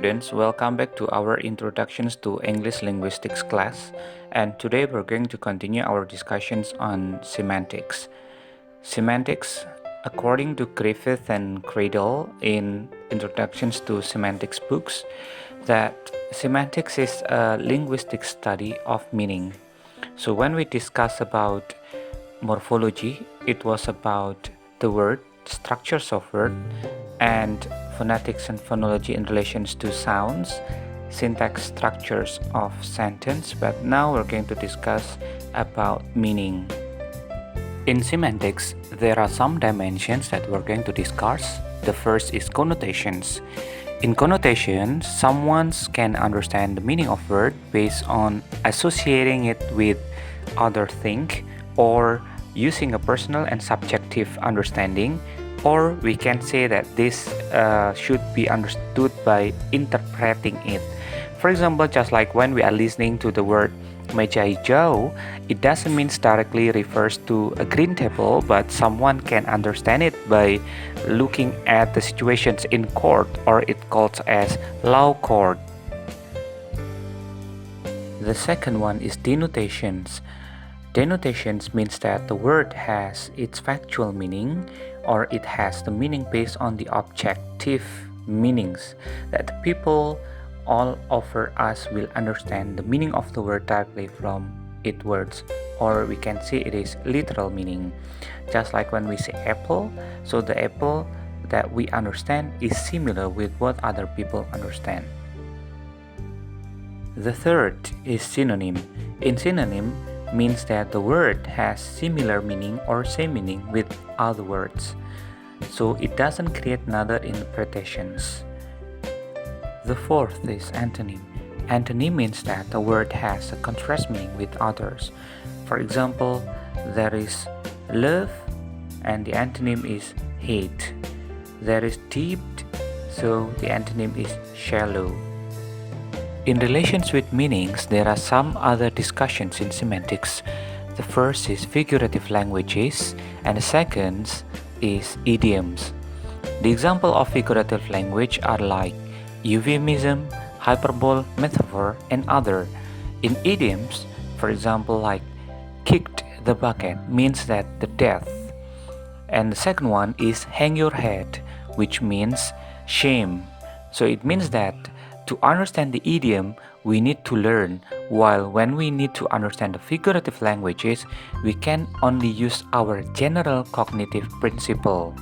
students, welcome back to our Introductions to English Linguistics class, and today we're going to continue our discussions on semantics. Semantics, according to Griffith and Cradle in Introductions to Semantics books, that semantics is a linguistic study of meaning. So when we discuss about morphology, it was about the word, structures of word, and phonetics and phonology in relations to sounds, syntax structures of sentence, but now we're going to discuss about meaning. In semantics, there are some dimensions that we're going to discuss. The first is connotations. In connotation, someone can understand the meaning of word based on associating it with other thing or using a personal and subjective understanding, or we can say that this should be understood by interpreting it. For example, just like when we are listening to the word meja hijau, it doesn't mean directly refers to a green table, but someone can understand it by looking at the situations in court, or it called as law court. The second one is denotations. Denotations means that the word has its factual meaning, or it has the meaning based on the objective meanings that the people all over us will understand the meaning of the word directly from its words, or we can say it is literal meaning. Just like when we say apple, so the apple that we understand is similar with what other people understand. The third is synonym. In synonym means that the word has similar meaning or same meaning with other words, so it doesn't create another interpretations. The fourth is antonym. Antonym means that the word has a contrast meaning with others. For example, there is love and the antonym is hate. There is deep, so the antonym is shallow. In relations with meanings, there are some other discussions in semantics. The first is figurative languages, and the second is idioms. The example of figurative language are like euphemism, hyperbole, metaphor, and other. In idioms, for example, like kicked the bucket means that the death. And the second one is hang your head, which means shame. So it means that to understand the idiom, we need to learn, while when we need to understand the figurative languages, we can only use our general cognitive principle.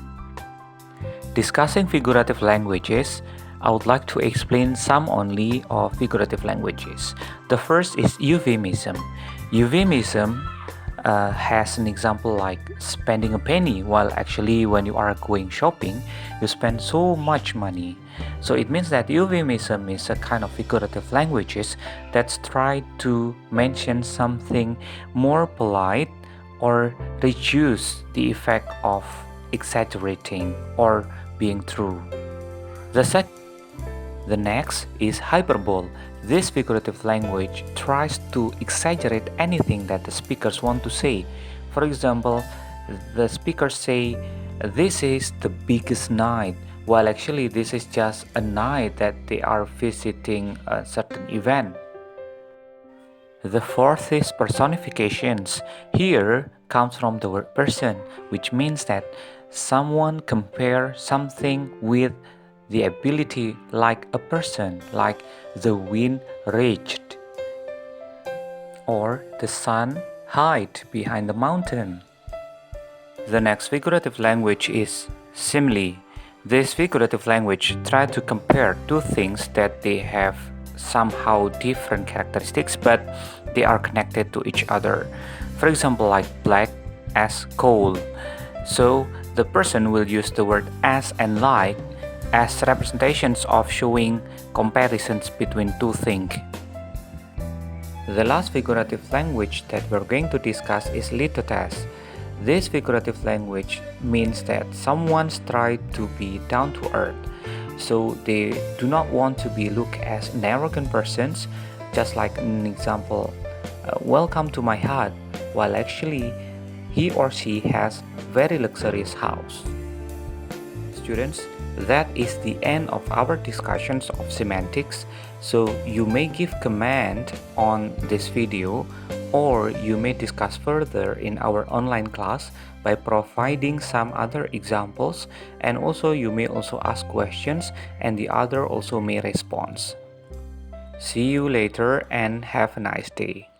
Discussing figurative languages, I would like to explain some only of figurative languages. The first is euphemism. Euphemism has an example like spending a penny, while actually when you are going shopping, you spend so much money. So it means that euphemism is a kind of figurative languages that's try to mention something more polite or reduce the effect of exaggerating or being true. The next is hyperbole. This figurative language tries to exaggerate anything that the speakers want to say. For example, the speakers say, "This is the biggest night," while actually this is just a night that they are visiting a certain event. The fourth is personifications. Here comes from the word person, which means that someone compare something with the ability like a person, like the wind raged, or the sun hid behind the mountain. The next figurative language is simile. This figurative language tries to compare two things that they have somehow different characteristics, but they are connected to each other. For example, like black as coal. So the person will use the word as and like as representations of showing comparisons between two things. The last figurative language that we're going to discuss is litotes. This figurative language means that someone's tried to be down to earth, so they do not want to be looked as an arrogant persons, just like an example, welcome to my hut, while actually he or she has very luxurious house. Students, That is the end of our discussions of semantics. So you may give comment on this video, or you may discuss further in our online class by providing some other examples, and also you may also ask questions and the other also may respond. See you later and have a nice day.